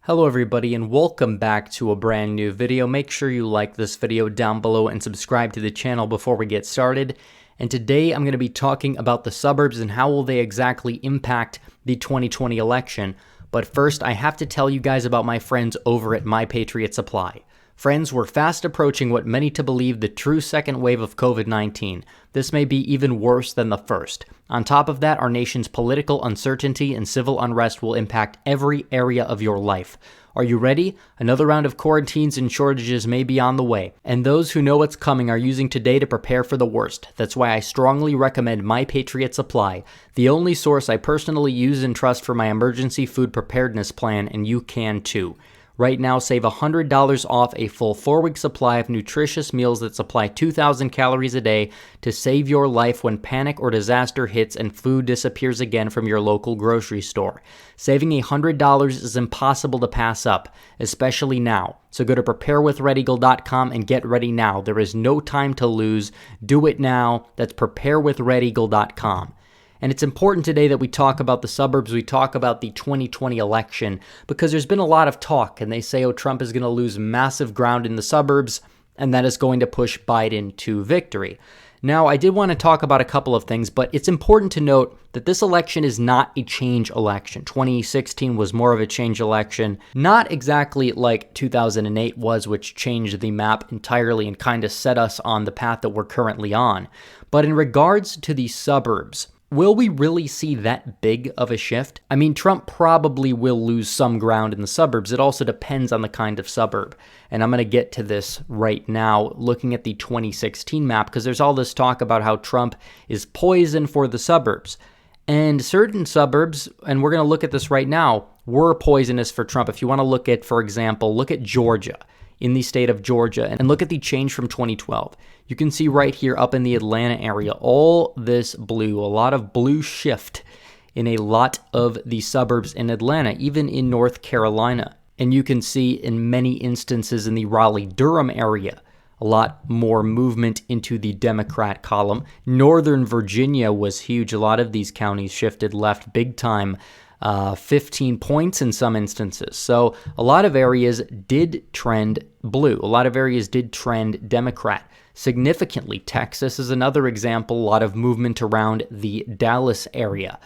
Hello everybody and welcome back to a brand new video. Make sure you like this video down below and subscribe to the channel before we get started. And today I'm going to be talking about the suburbs and how will they exactly impact the 2020 election. But first I have to tell you guys about my friends over at My Patriot Supply. Friends, we're fast approaching what many to believe the true second wave of COVID-19. This may be even worse than the first. On top of that, our nation's political uncertainty and civil unrest will impact every area of your life. Are you ready? Another round of quarantines and shortages may be on the way, and those who know what's coming are using today to prepare for the worst. That's why I strongly recommend My Patriot Supply, the only source I personally use and trust for my emergency food preparedness plan, and you can too. Right now, save $100 off a full 4-week supply of nutritious meals that supply 2,000 calories a day to save your life when panic or disaster hits and food disappears again from your local grocery store. Saving $100 is impossible to pass up, especially now. So go to preparewithredeagle.com and get ready now. There is no time to lose. Do it now. That's preparewithredeagle.com. And it's important today that we talk about the suburbs, we talk about the 2020 election, because there's been a lot of talk, and they say, oh, Trump is going to lose massive ground in the suburbs, and that is going to push Biden to victory. Now, I did want to talk about a couple of things, but it's important to note that this election is not a change election. 2016 was more of a change election, not exactly like 2008 was, which changed the map entirely and kind of set us on the path that we're currently on. But in regards to the suburbs, will we really see that big of a shift? I mean, Trump probably will lose some ground in the suburbs. It also depends on the kind of suburb. And I'm going to get to this right now, looking at the 2016 map, because there's all this talk about how Trump is poison for the suburbs. And certain suburbs, and we're going to look at this right now, were poisonous for Trump. If you want to look at, for example, look at Georgia. In the state of Georgia, and look at the change from 2012. You can see right here up in the Atlanta area, all this blue, a lot of blue shift in a lot of the suburbs in Atlanta, even in North Carolina. And you can see in many instances in the Raleigh-Durham area, a lot more movement into the Democrat column. Northern Virginia was huge. A lot of these counties shifted left big time. 15 points in some instances. So a lot of areas did trend blue. A lot of areas did trend Democrat. Significantly, Texas is another example. A lot of movement around the Dallas area.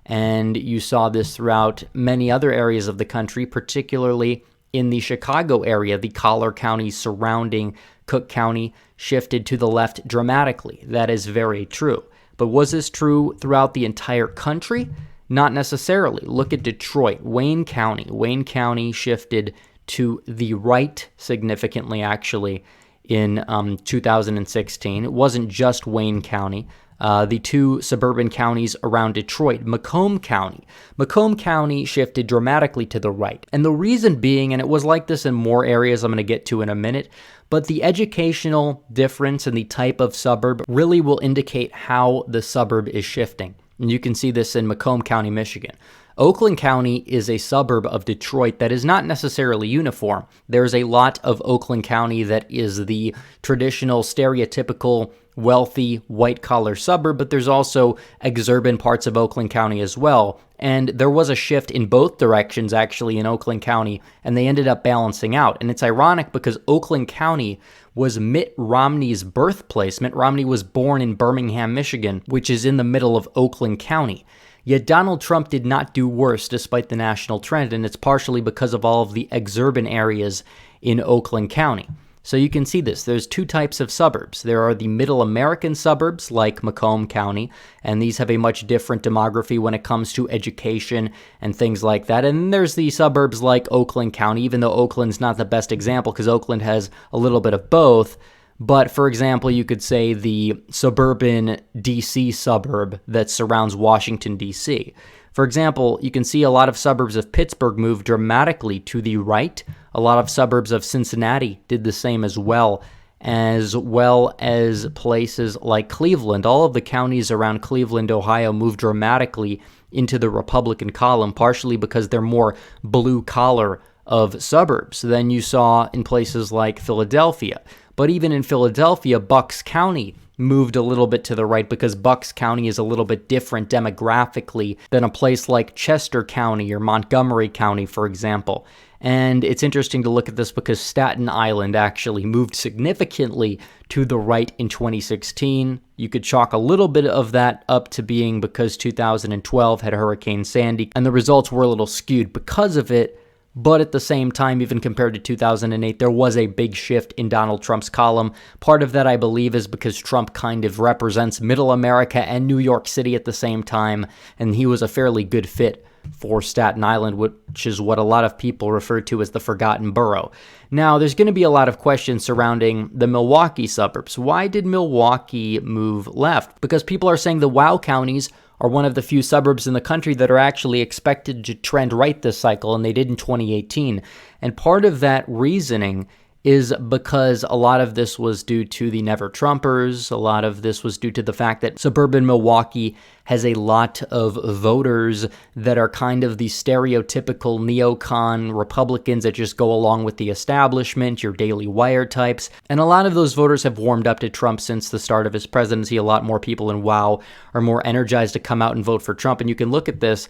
And you saw this throughout many other areas of the country, particularly in the Chicago area. The collar counties surrounding Cook County shifted to the left dramatically. That is very true. But was this true throughout the entire country? Not necessarily. Look at Detroit, Wayne County. Wayne County shifted to the right significantly, actually, in 2016. It wasn't just Wayne County. The two suburban counties around Detroit, Macomb County. Macomb County shifted dramatically to the right. And the reason being, and it was like this in more areas I'm going to get to in a minute, but the educational difference in the type of suburb really will indicate how the suburb is shifting. And you can see this in Macomb County, Michigan. Oakland County is a suburb of Detroit that is not necessarily uniform. There's a lot of Oakland County that is the traditional, stereotypical, wealthy, white-collar suburb, but there's also exurban parts of Oakland County as well. And there was a shift in both directions, actually, in Oakland County, and they ended up balancing out. And it's ironic because Oakland County was Mitt Romney's birthplace. Mitt Romney was born in Birmingham, Michigan, which is in the middle of Oakland County. Yet Donald Trump did not do worse despite the national trend, and it's partially because of all of the exurban areas in Oakland County. So you can see this. There's two types of suburbs. There are the middle American suburbs like Macomb County, and these have a much different demography when it comes to education and things like that. And then there's the suburbs like Oakland County, even though Oakland's not the best example because Oakland has a little bit of both. But for example, you could say the suburban DC suburb that surrounds Washington, D.C. For example, you can see a lot of suburbs of Pittsburgh move dramatically to the right. A lot of suburbs of Cincinnati did the same as well as places like Cleveland. All of the counties around Cleveland, Ohio moved dramatically into the Republican column, partially because they're more blue-collar of suburbs than you saw in places like Philadelphia. But even in Philadelphia, Bucks County moved a little bit to the right because Bucks County is a little bit different demographically than a place like Chester County or Montgomery County, for example. And it's interesting to look at this because Staten Island actually moved significantly to the right in 2016. You could chalk a little bit of that up to being because 2012 had Hurricane Sandy, and the results were a little skewed because of it. But at the same time, even compared to 2008, there was a big shift in Donald Trump's column. Part of that, I believe, is because Trump kind of represents Middle America and New York City at the same time, and he was a fairly good fit for Staten Island, which is what a lot of people refer to as the forgotten borough. Now, there's going to be a lot of questions surrounding the Milwaukee suburbs. Why did Milwaukee move left? Because people are saying the WOW counties are one of the few suburbs in the country that are actually expected to trend right this cycle, and they did in 2018. And part of that reasoning is because a lot of this was due to the Never Trumpers. A lot of this was due to the fact that suburban Milwaukee has a lot of voters that are kind of the stereotypical neocon Republicans that just go along with the establishment, your Daily Wire types. And a lot of those voters have warmed up to Trump since the start of his presidency. A lot more people in WOW are more energized to come out and vote for Trump. And you can look at this.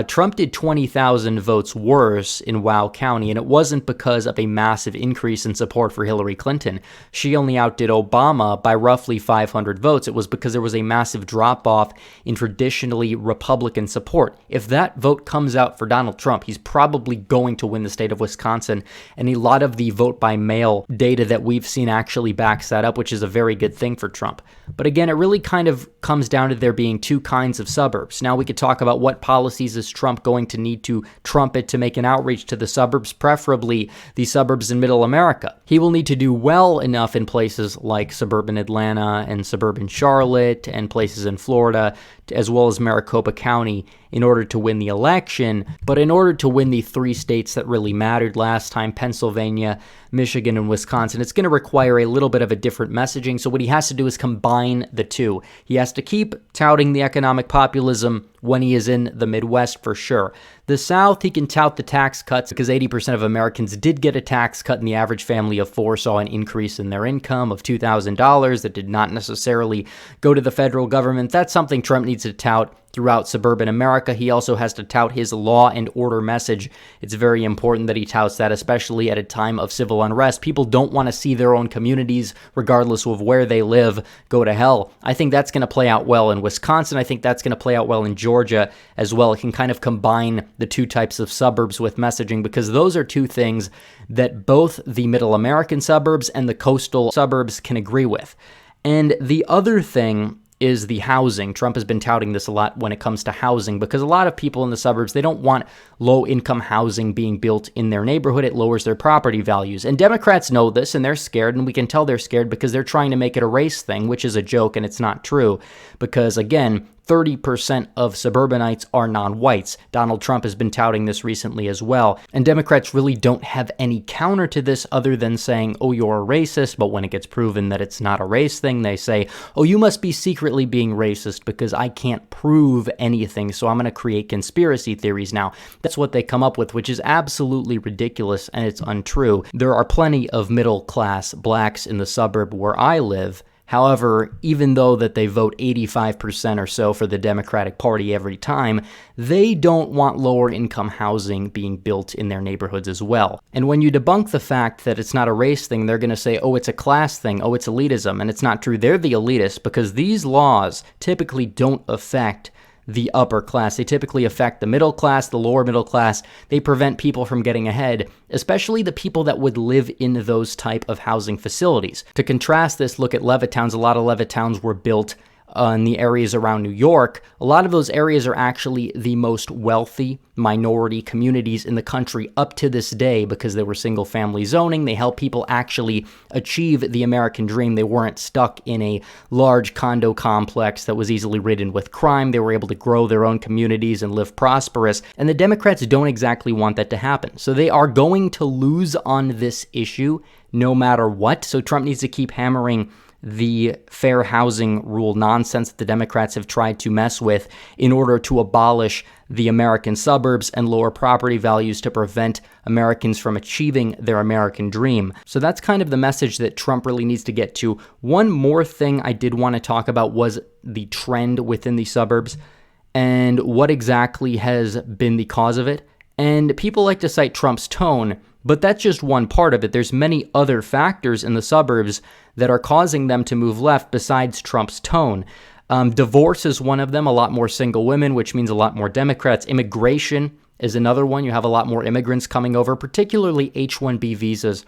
Trump did 20,000 votes worse in WOW County, and it wasn't because of a massive increase in support for Hillary Clinton. She only outdid Obama by roughly 500 votes. It was because there was a massive drop-off in traditionally Republican support. If that vote comes out for Donald Trump, he's probably going to win the state of Wisconsin, and a lot of the vote-by-mail data that we've seen actually backs that up, which is a very good thing for Trump. But again, it really kind of comes down to there being two kinds of suburbs. Now we could talk about what policies is Trump going to need to trumpet to make an outreach to the suburbs, preferably the suburbs in Middle America. He will need to do well enough in places like suburban Atlanta and suburban Charlotte and places in Florida, as well as Maricopa County, in order to win the election. But in order to win the three states that really mattered last time, Pennsylvania, Michigan, and Wisconsin, it's going to require a little bit of a different messaging. So what he has to do is combine the two. He has to keep touting the economic populism when he is in the Midwest for sure. The South, he can tout the tax cuts because 80% of Americans did get a tax cut, and the average family of four saw an increase in their income of $2,000 that did not necessarily go to the federal government. That's something Trump needs to tout throughout suburban America. He also has to tout his law and order message. It's very important that he touts that, especially at a time of civil unrest. People don't want to see their own communities, regardless of where they live, go to hell. I think that's going to play out well in Wisconsin. I think that's going to play out well in Georgia as well. It can kind of combine the two types of suburbs with messaging, because those are two things that both the Middle American suburbs and the coastal suburbs can agree with. And the other thing is the housing. Trump has been touting this a lot when it comes to housing, because a lot of people in the suburbs, they don't want low-income housing being built in their neighborhood. It lowers their property values. And Democrats know this, and they're scared, and we can tell they're scared because they're trying to make it a race thing, which is a joke, and it's not true. Because, again, 30% of suburbanites are non-whites. Donald Trump has been touting this recently as well. And Democrats really don't have any counter to this other than saying, oh, you're a racist. But when it gets proven that it's not a race thing, they say, oh, you must be secretly being racist because I can't prove anything, so I'm going to create conspiracy theories now. That's what they come up with, which is absolutely ridiculous, and it's untrue. There are plenty of middle-class blacks in the suburb where I live. However, even though that they vote 85% or so for the Democratic Party every time, they don't want lower income housing being built in their neighborhoods as well. And when you debunk the fact that it's not a race thing, they're going to say, oh, it's a class thing, oh, it's elitism. And it's not true. They're the elitists, because these laws typically don't affect the upper class. They typically affect the middle class, the lower middle class. They prevent people from getting ahead, especially the people that would live in those type of housing facilities. To contrast this, look at Levittowns. A lot of Levittowns were built in the areas around New York. A lot of those areas are actually the most wealthy minority communities in the country up to this day, because they were single-family zoning. They helped people actually achieve the American dream. They weren't stuck in a large condo complex that was easily ridden with crime. They were able to grow their own communities and live prosperous. And the Democrats don't exactly want that to happen. So they are going to lose on this issue no matter what. So Trump needs to keep hammering the fair housing rule nonsense that the Democrats have tried to mess with in order to abolish the American suburbs and lower property values to prevent Americans from achieving their American dream. So that's kind of the message that Trump really needs to get to. One more thing I did want to talk about was the trend within the suburbs and what exactly has been the cause of it. And people like to cite Trump's tone, but that's just one part of it. There's many other factors in the suburbs that are causing them to move left besides Trump's tone. Divorce is one of them, a lot more single women, which means a lot more Democrats. Immigration is another one. You have a lot more immigrants coming over, particularly H-1B visas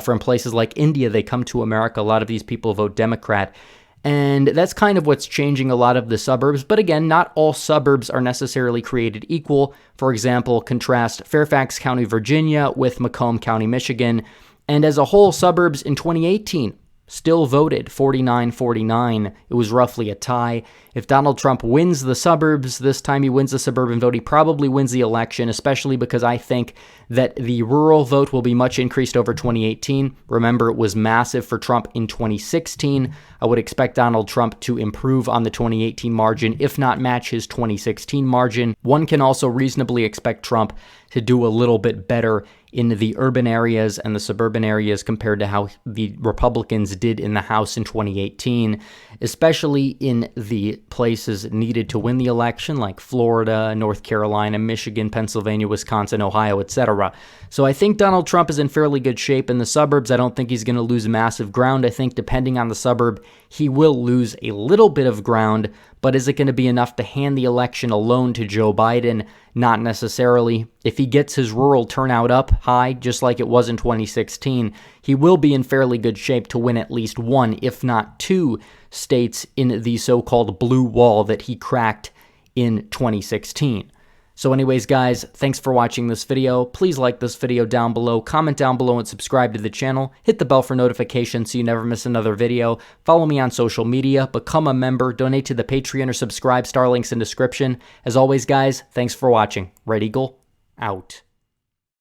from places like India. They come to America. A lot of these people vote Democrat. And that's kind of what's changing a lot of the suburbs. But again, not all suburbs are necessarily created equal. For example, contrast Fairfax County, Virginia with Macomb County, Michigan. And as a whole, suburbs in 2018 still voted 49-49. It was roughly a tie. If Donald Trump wins the suburbs, this time he wins the suburban vote, he probably wins the election, especially because I think that the rural vote will be much increased over 2018. Remember, it was massive for Trump in 2016. I would expect Donald Trump to improve on the 2018 margin, if not match his 2016 margin. One can also reasonably expect Trump to do a little bit better in the urban areas and the suburban areas compared to how the Republicans did in the House in 2018, especially in the places needed to win the election, like Florida, North Carolina, Michigan, Pennsylvania, Wisconsin, Ohio, etc. So I think Donald Trump is in fairly good shape in the suburbs. I don't think he's going to lose massive ground. I think depending on the suburb, he will lose a little bit of ground, but is it going to be enough to hand the election alone to Joe Biden? Not necessarily. If he gets his rural turnout up high, just like it was in 2016, he will be in fairly good shape to win at least one, if not two, states in the so-called blue wall that he cracked in 2016. So anyways, guys, thanks for watching this video. Please like this video down below, comment down below, and subscribe to the channel. Hit the bell for notifications so you never miss another video. Follow me on social media, become a member, donate to the Patreon, or subscribe. Star links in description. As always, guys, thanks for watching. Red Eagle, out.